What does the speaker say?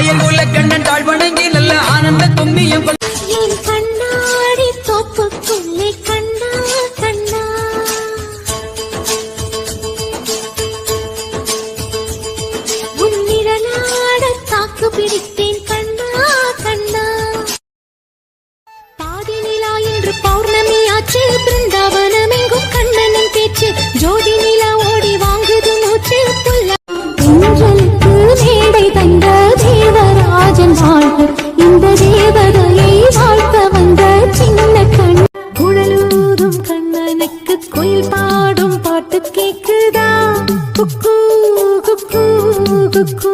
ஆயங்குல கண்ணன் தாழ் வணங்கி நல்ல ஆனந்த கும்மியம் என் கண்ணாடி தோப்புக்குள்ளே கண்ணா கண்ணா உன்னிரலாட தாக்கு பிடித்தேன் கண்ணா கண்ணா பாதி நிலா என்று பௌர்ணமி ஆச்சு பிருந்தாவனமெங்கும் கண்ணனின் பேச்சு ஜோதி நிலா ஓடி வாங்குது மூச்சு புல்லுக்கு மேடை தந்த தேவராஜன் வாழ்வு இந்த தேவதையை வாழ்த்த வந்த சின்ன கண் குழலூரும் கண்ணனுக்கு குயில் பாடும் பாட்டு கேக்குதா குக்கு குக்கு குக்கு